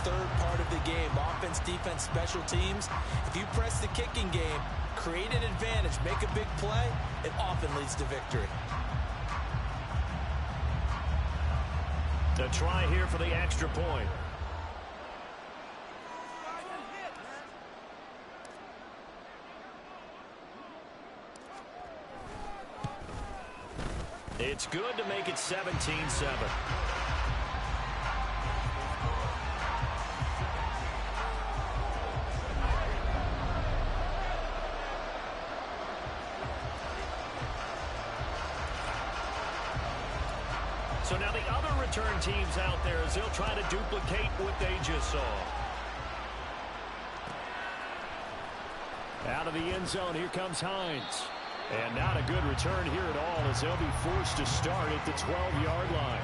third part of the game, offense, defense, special teams. If you press the kicking game, create an advantage, make a big play, it often leads to victory. A try here for the extra point. It's good to make it 17-7. So now the other return teams out there as they'll try to duplicate what they just saw. Out of the end zone, here comes Hines. And not a good return here at all as they'll be forced to start at the 12-yard line.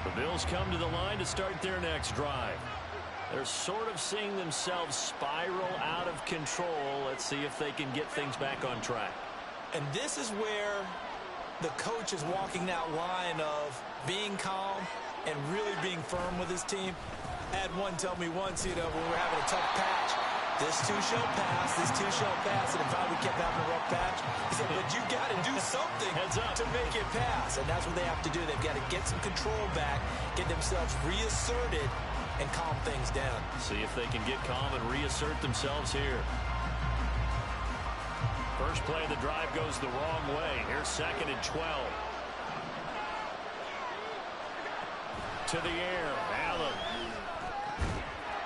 The Bills come to the line to start their next drive. They're sort of seeing themselves spiral out of control. Let's see if they can get things back on track. And this is where the coach is walking that line of being calm and really being firm with his team. I had one tell me once, when we're having a tough patch, this too shall pass, this too shall pass, and if we kept having a rough patch, he said, but you got to do something to make it pass, and that's what they have to do. They've got to get some control back, get themselves reasserted, and calm things down. See if they can get calm and reassert themselves here. First play of the drive goes the wrong way. Here's 2nd and 12. To the air, Allen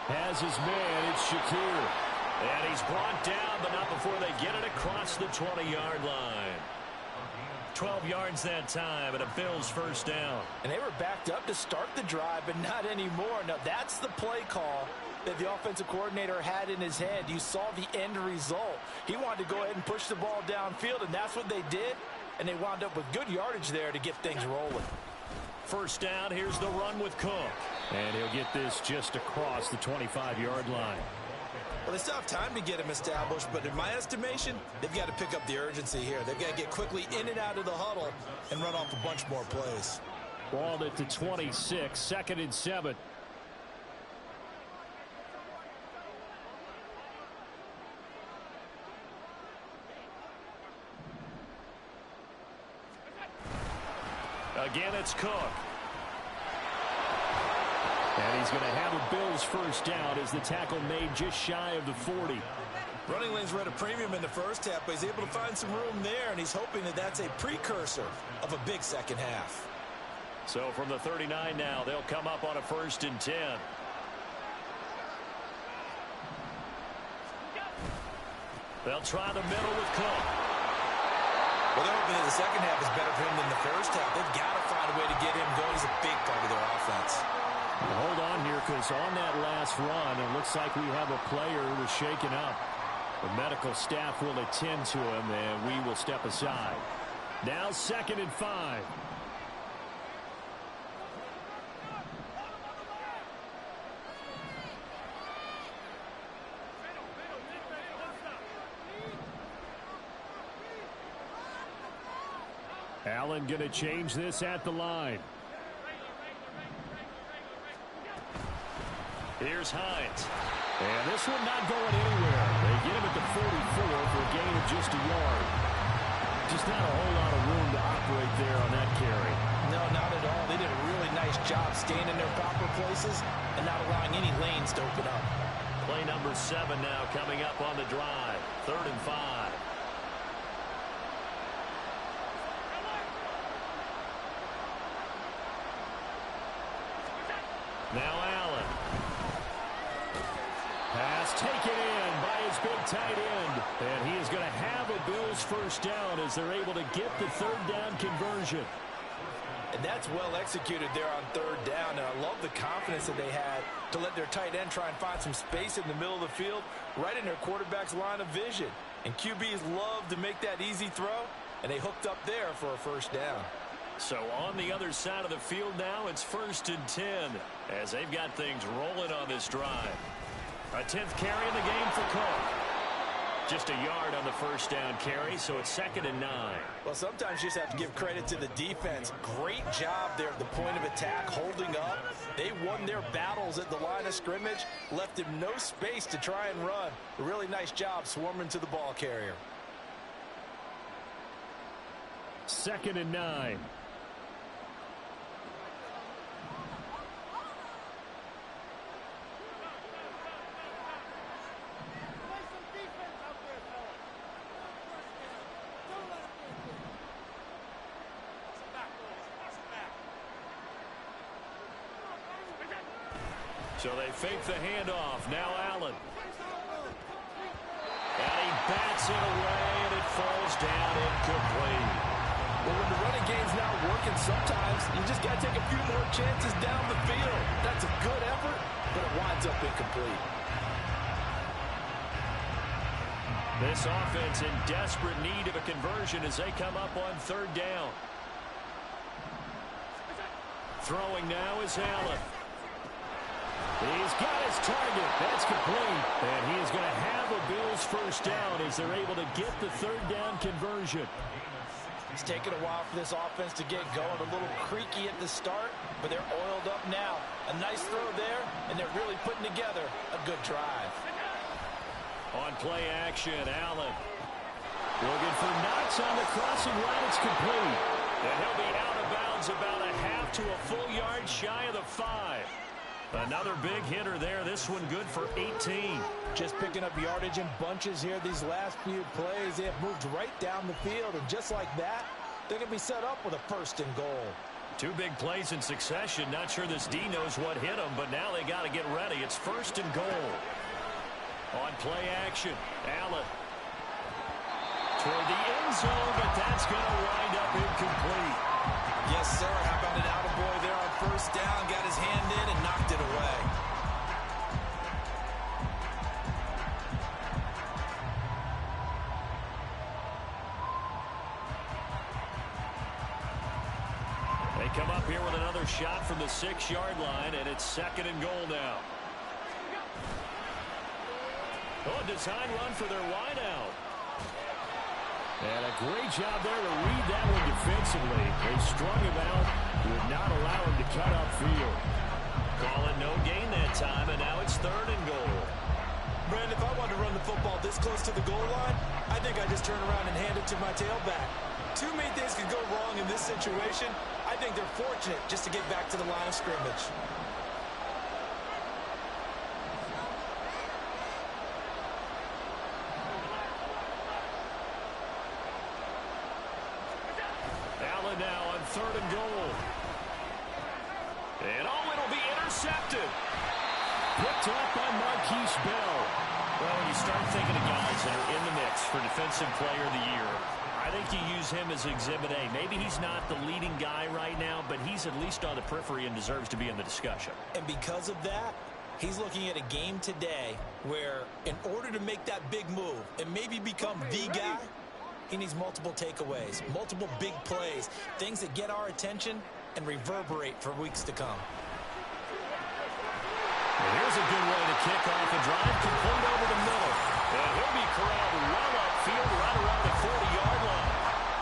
has his man, it's Shakir. And he's brought down, but not before they get it across the 20-yard line. 12 yards that time, and a Bills first down. And they were backed up to start the drive, but not anymore. Now, that's the play call that the offensive coordinator had in his head. You saw the end result. He wanted to go ahead and push the ball downfield, and that's what they did. And they wound up with good yardage there to get things rolling. First down, here's the run with Cook. And he'll get this just across the 25-yard line. Well, they still have time to get him established, but in my estimation, they've got to pick up the urgency here. They've got to get quickly in and out of the huddle and run off a bunch more plays. Balled at the 26, 2nd and 7. Again, it's Cook. And he's going to have a Bills first down as the tackle made just shy of the 40. Running lanes were at a premium in the first half, but he's able to find some room there, and he's hoping that that's a precursor of a big second half. So from the 39 now, they'll come up on a 1st and 10. They'll try the middle with Cook. Well, they're hoping that the second half is better for him than the first half. They've got to find a way to get him going. He's a big part of their offense. Well, hold on here, because on that last run, it looks like we have a player who was shaken up. The medical staff will attend to him, and we will step aside. Now 2nd and 5. Allen going to change this at the line. Here's Hines. And this one not going anywhere. They get him at the 44 for a gain of just a yard. Just not a whole lot of room to operate there on that carry. No, not at all. They did a really nice job staying in their proper places and not allowing any lanes to open up. Play number 7 now coming up on the drive. 3rd and 5. Now Allen. Pass taken in by his big tight end. And he is going to have a Bills first down as they're able to get the 3rd down conversion. And that's well executed there on 3rd down. And I love the confidence that they had to let their tight end try and find some space in the middle of the field, right in their quarterback's line of vision. And QBs love to make that easy throw, and they hooked up there for a first down. So on the other side of the field now, it's 1st and 10 as they've got things rolling on this drive. A 10th carry in the game for Cook. Just a yard on the first down carry, so it's 2nd and 9. Well, sometimes you just have to give credit to the defense. Great job there at the point of attack, holding up. They won their battles at the line of scrimmage, left him no space to try and run. A really nice job swarming to the ball carrier. 2nd and 9. So they fake the handoff. Now Allen. And he bats it away, and it falls down incomplete. Well, when the running game's not working, sometimes you just got to take a few more chances down the field. That's a good effort, but it winds up incomplete. This offense in desperate need of a conversion as they come up on 3rd down. Throwing now is Allen. He's got his target. That's complete. And he is going to have a Bills first down as they're able to get the 3rd down conversion. It's taken a while for this offense to get going. A little creaky at the start, but they're oiled up now. A nice throw there, and they're really putting together a good drive. On play action, Allen. Looking for knots on the crossing route. It's complete. And he'll be out of bounds about a half to a full yard shy of the 5. Another big hitter there. This one good for 18. Just picking up yardage in bunches here these last few plays. They have moved right down the field, and just like that, they're going to be set up with a 1st and goal. 2 big plays in succession. Not sure this D knows what hit them, but now they got to get ready. It's 1st and goal. On play action, Allen. Toward the end zone, but that's going to wind up incomplete. Yes, sir. How about an attaboy there on 1st down? Got his hand in and knocked it away. They come up here with another shot from the 6-yard line, and it's 2nd and goal now. Oh, design run for their wideout. And a great job there to read that one defensively. They strung him out, would not allow him to cut upfield. Call it no gain that time, and now it's 3rd and goal. Brandon, if I wanted to run the football this close to the goal line, I think I just turn around and hand it to my tailback. Too many things could go wrong in this situation. I think they're fortunate just to get back to the line of scrimmage. Allen now on 3rd and goal. And it'll be intercepted. Picked up by Marquise Bell. Well, when you start thinking of guys that are in the mix for Defensive Player of the Year, I think you use him as Exhibit A. Maybe he's not the leading guy right now, but he's at least on the periphery and deserves to be in the discussion. And because of that, he's looking at a game today where in order to make that big move and maybe become the guy, he needs multiple takeaways, multiple big plays, things that get our attention and reverberate for weeks to come. Well, here's a good way to kick off a drive, complete over the middle. And he'll be corralled well upfield right around the 40-yard line.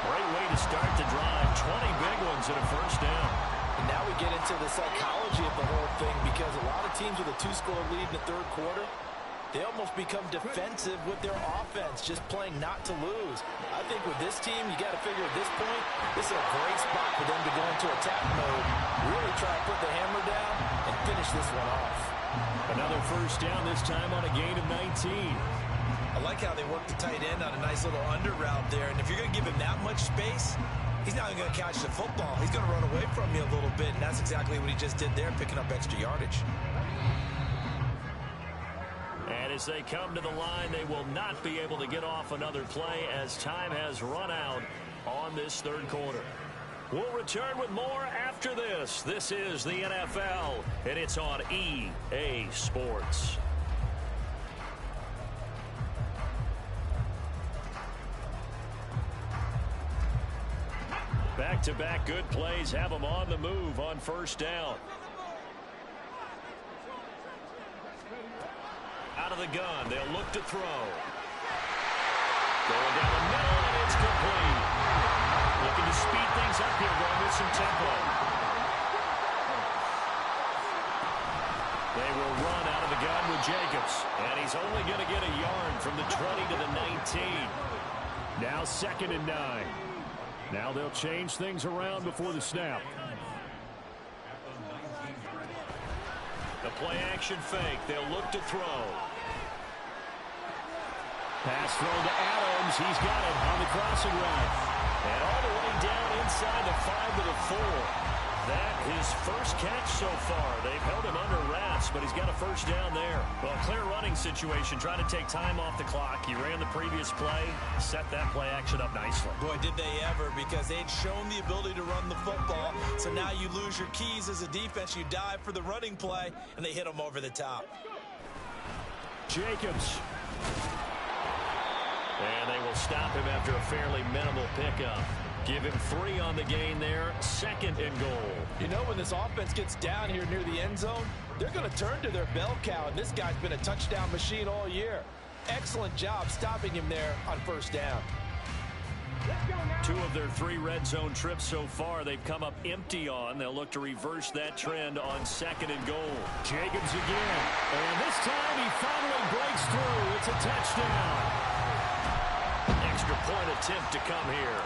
Great way to start the drive. 20 big ones and a first down. And now we get into the psychology of the whole thing, because a lot of teams with a 2-score lead in the 3rd quarter, they almost become defensive with their offense, just playing not to lose. I think with this team, you got to figure at this point, this is a great spot for them to go into attack mode, really try to put the hammer down and finish this one off. Another first down, this time on a gain of 19. I like how they work the tight end on a nice little under route there, and if you're going to give him that much space, he's not going to catch the football. He's going to run away from you a little bit, and that's exactly what he just did there, picking up extra yardage. And as they come to the line, they will not be able to get off another play as time has run out on this 3rd quarter. We'll return with more after this. This is the NFL, and it's on EA Sports. Back-to-back good plays have them on the move on first down. Out of the gun, they'll look to throw. Going down the middle, and it's complete. Looking to speed things up here, going with some tempo. They will run out of the gun with Jacobs. And he's only going to get a yard from the 20 to the 19. Now 2nd and 9. Now they'll change things around before the snap. The play action fake. They'll look to throw. Pass thrown to Adams. He's got it on the crossing route. And all the way down inside the 5 to the 4. That his first catch so far. They've held him under wraps, but he's got a first down there. Well, clear running situation, trying to take time off the clock. He ran the previous play, set that play action up nicely. Boy, did they ever, because they'd shown the ability to run the football. So now you lose your keys as a defense. You dive for the running play, and they hit him over the top. Jacobs. And they will stop him after a fairly minimal pickup. Give him 3 on the gain there. 2nd and goal. You know, when this offense gets down here near the end zone, they're going to turn to their bell cow, and this guy's been a touchdown machine all year. Excellent job stopping him there on first down. 2 of their 3 red zone trips so far, they've come up empty on. They'll look to reverse that trend on 2nd and goal. Jacobs again. And this time he finally breaks through. It's a touchdown. Extra point attempt to come here.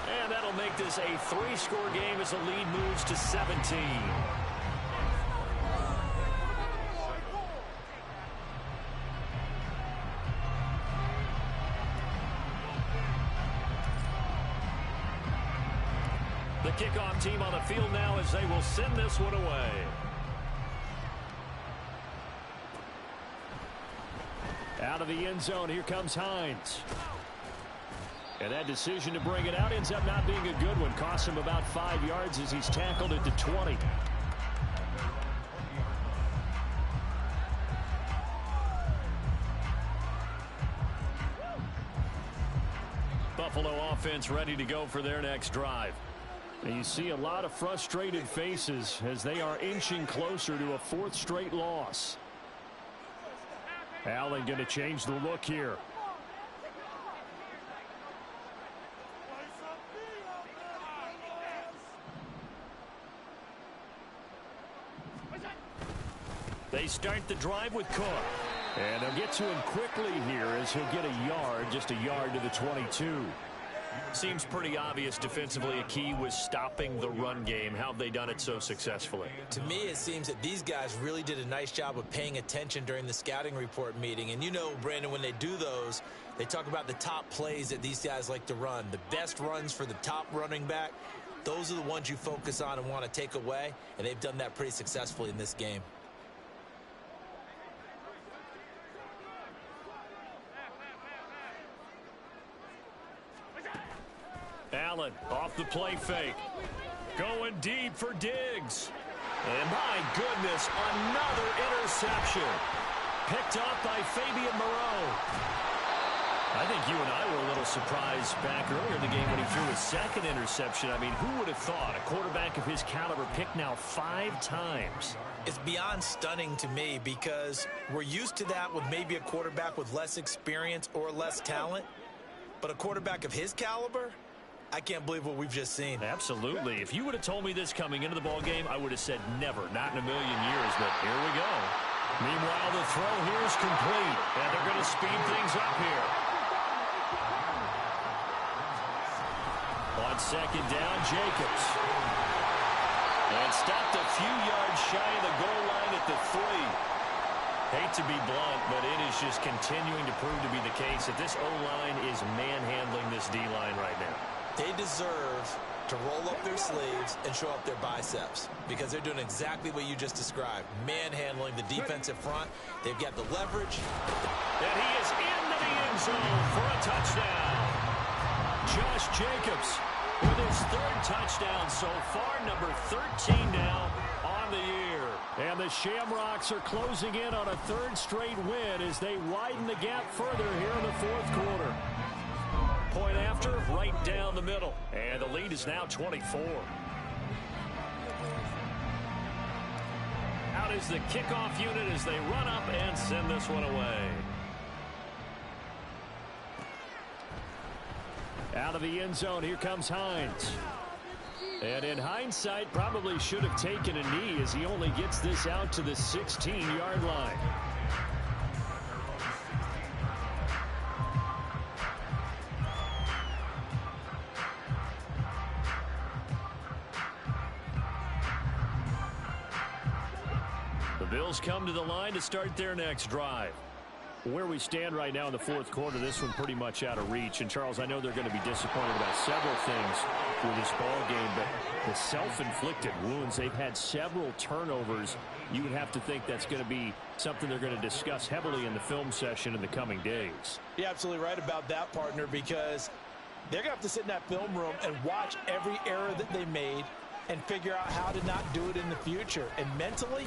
And that'll make this a 3-score game as the lead moves to 17. The kickoff team on the field now as they will send this one away. Out of the end zone, here comes Hines. And that decision to bring it out ends up not being a good one. Costs him about 5 yards as he's tackled at the 20. Buffalo offense ready to go for their next drive. And you see a lot of frustrated faces as they are inching closer to a 4th straight loss. Allen going to change the look here. They start the drive with Cook. And they'll get to him quickly here as he'll get a yard, just a yard to the 22. Seems pretty obvious defensively a key was stopping the run game. How have they done it so successfully? To me, it seems that these guys really did a nice job of paying attention during the scouting report meeting. And you know, Brandon, when they do those, they talk about the top plays that these guys like to run. The best runs for the top running back, those are the ones you focus on and want to take away. And they've done that pretty successfully in this game. Allen off the play fake. Going deep for Diggs. And my goodness, another interception. Picked up by Fabian Moreau. I think you and I were a little surprised back earlier in the game when he threw his 2nd interception. I mean, who would have thought a quarterback of his caliber picked now 5 times? It's beyond stunning to me because we're used to that with maybe a quarterback with less experience or less talent. But a quarterback of his caliber, I can't believe what we've just seen. Absolutely. If you would have told me this coming into the ball game, I would have said never, not in a million years, but here we go. Meanwhile, the throw here is complete, and they're going to speed things up here. On 2nd down, Jacobs. And stopped a few yards shy of the goal line at the 3. Hate to be blunt, but it is just continuing to prove to be the case that this O-line is manhandling this D-line right now. They deserve to roll up their sleeves and show up their biceps because they're doing exactly what you just described. Manhandling the defensive front. They've got the leverage. And he is into the end zone for a touchdown. Josh Jacobs with his 3rd touchdown so far, number 13 now on the year. And the Shamrocks are closing in on a 3rd straight win as they widen the gap further here in the 4th quarter. Point after, right down the middle. And the lead is now 24. out is the kickoff unit as they run up and send this one away. Out of the end zone, here comes Hines. And in hindsight, probably should have taken a knee as he only gets this out to the 16-yard line. The Bills come to the line to start their next drive. Where we stand right now in the fourth quarter, this one pretty much out of reach. And, Charles, I know they're going to be disappointed about several things with this ball game, but the self-inflicted wounds, they've had several turnovers. You would have to think that's going to be something they're going to discuss heavily in the film session in the coming days. You're absolutely right about that, partner, because they're going to have to sit in that film room and watch every error that they made and figure out how to not do it in the future. And mentally,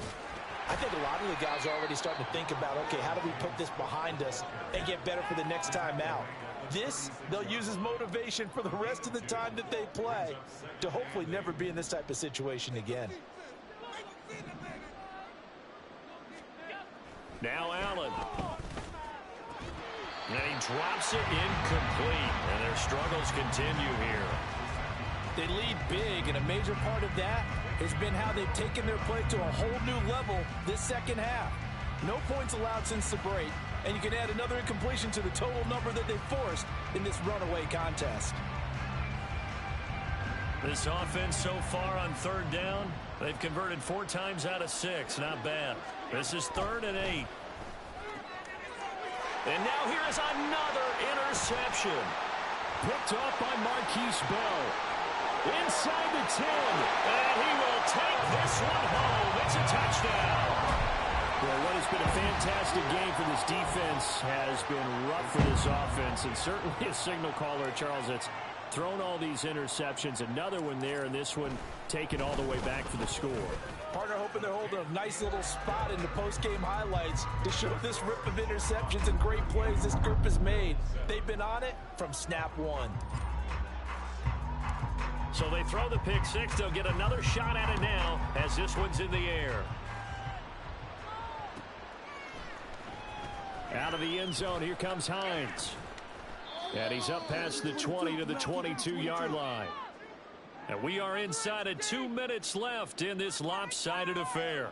I think a lot of the guys are already starting to think about, okay, how do we put this behind us and get better for the next time out? This, they'll use as motivation for the rest of the time that they play to hopefully never be in this type of situation again. Now Allen. And he drops it incomplete, and their struggles continue here. They lead big, and a major part of that has been how they've taken their play to a whole new level this second half. No points allowed since the break, and you can add another incompletion to the total number that they forced in this runaway contest. This offense so far on third down, they've converted 4 times out of 6. Not bad. This is 3rd and 8. And now here is another interception. Picked off by Marquise Bell. Inside the 10, and he will take this one home. It's a touchdown. Well, what has been a fantastic game for this defense has been rough for this offense, and certainly a signal caller, Charles, that's thrown all these interceptions. Another one there, and this one taken all the way back for the score. Partner hoping they're holding a nice little spot in the post-game highlights to show this rip of interceptions and great plays this group has made. They've been on it from snap one. So they throw the pick six. They'll get another shot at it now as this one's in the air. Out of the end zone, here comes Hines. And he's up past the 20 to the 22-yard line. And we are inside of 2 minutes left in this lopsided affair.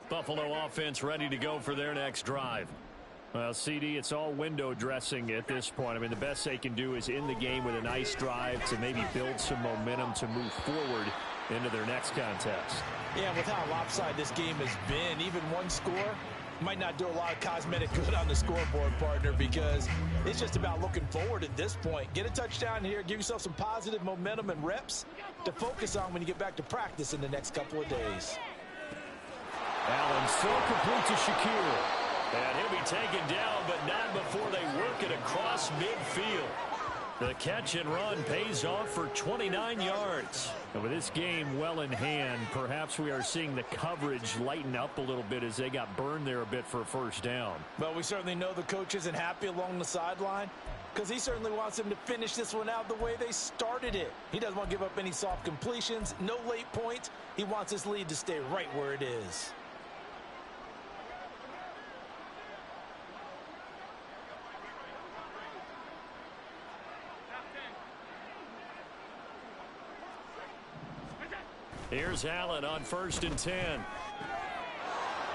Buffalo offense ready to go for their next drive. Well, CD, it's all window dressing at this point. I mean, the best they can do is in the game with a nice drive to maybe build some momentum to move forward into their next contest. Yeah, with how lopsided this game has been, even one score might not do a lot of cosmetic good on the scoreboard, partner, because it's just about looking forward at this point. Get a touchdown here, give yourself some positive momentum and reps to focus on when you get back to practice in the next couple of days. Allen still complete to Shakir. And he'll be taken down, but not before they work it across midfield. The catch and run pays off for 29 yards. And with this game well in hand, perhaps we are seeing the coverage lighten up a little bit as they got burned there a bit for a first down. Well, we certainly know the coach isn't happy along the sideline because he certainly wants them to finish this one out the way they started it. He doesn't want to give up any soft completions, no late points. He wants his lead to stay right where it is. Here's Allen on 1st and 10.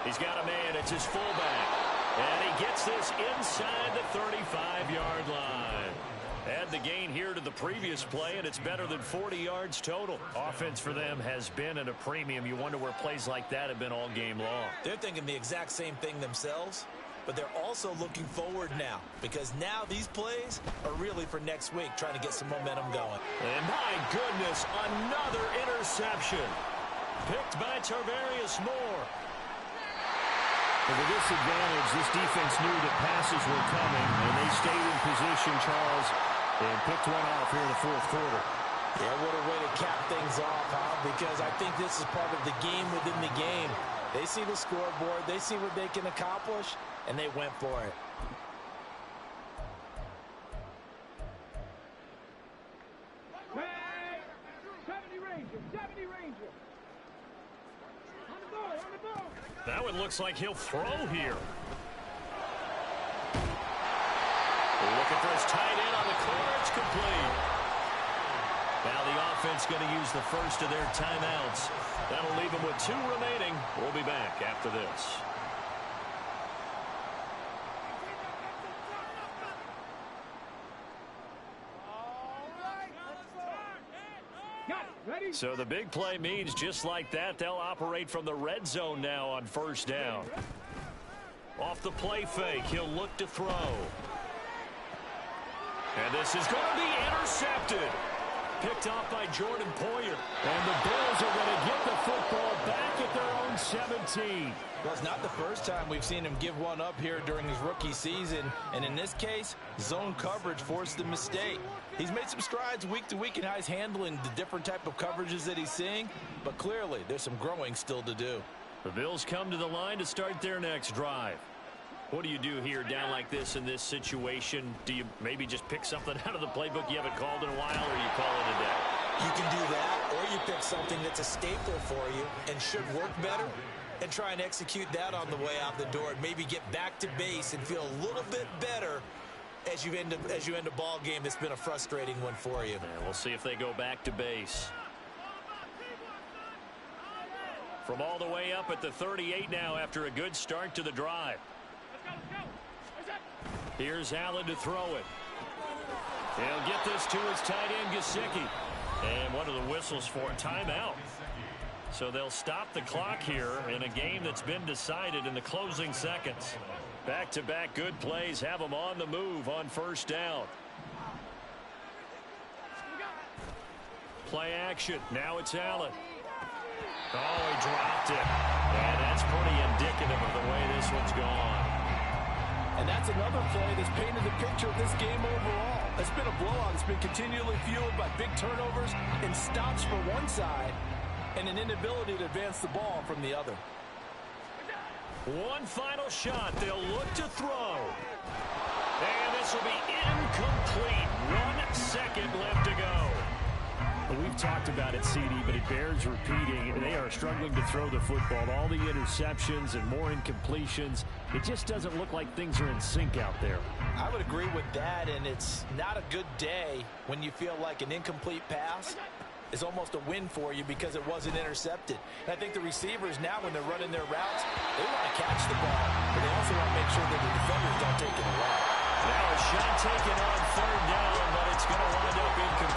He's got a man. It's his fullback. And he gets this inside the 35-yard line. Add the gain here to the previous play, and it's better than 40 yards total. Offense for them has been at a premium. You wonder where plays like that have been all game long. They're thinking the exact same thing themselves, but they're also looking forward now because now these plays are really for next week, trying to get some momentum going. And my goodness, another interception. Picked by Tarvarius Moore. And with this advantage, this defense knew that passes were coming, and they stayed in position, Charles, and picked one off here in the fourth quarter. Yeah, what a way to cap things off, huh? Because I think this is part of the game within the game. They see the scoreboard, they see what they can accomplish, and they went for it. Now it looks like he'll throw here. Looking for his tight end on the corner. It's complete. Now the offense going to use the first of their timeouts. That'll leave them with 2 remaining. We'll be back after this. So the big play means just like that, they'll operate from the red zone now on first down. Off the play fake, he'll look to throw. And this is going to be intercepted. Picked off by Jordan Poyer. And the Bills are going to get the football back at their own 17. Well, it's not the first time we've seen him give one up here during his rookie season. And in this case, zone coverage forced the mistake. He's made some strides week to week in how he's handling the different type of coverages that he's seeing. But clearly, there's some growing still to do. The Bills come to the line to start their next drive. What do you do here down like this in this situation? Do you maybe just pick something out of the playbook you haven't called in a while, or you call it a day? You can do that, or you pick something that's a staple for you and should work better and try and execute that on the way out the door and maybe get back to base and feel a little bit better as you end a ball game that's been a frustrating one for you. And we'll see if they go back to base. From all the way up at the 38 now after a good start to the drive. Here's Allen to throw it. He'll get this to his tight end, Gesicki. And what are the whistles for? Timeout. So they'll stop the clock here in a game that's been decided in the closing seconds. Back-to-back good plays have them on the move on first down. Play action. Now it's Allen. Oh, he dropped it. And that's pretty indicative of the way this one's gone. And that's another play that's painted the picture of this game overall. It's been a blowout. It's been continually fueled by big turnovers and stops for one side and an inability to advance the ball from the other. One final shot. They'll look to throw. And this will be incomplete. 1 second left to go. Well, we've talked about it, CD, but it bears repeating. They are struggling to throw the football. All the interceptions and more incompletions. It just doesn't look like things are in sync out there. I would agree with that, and it's not a good day when you feel like an incomplete pass is almost a win for you because it wasn't intercepted. And I think the receivers now, when they're running their routes, they want to catch the ball, but they also want to make sure that the defenders don't take it away. Now a shot taken on third down, but it's going to wind up incomplete.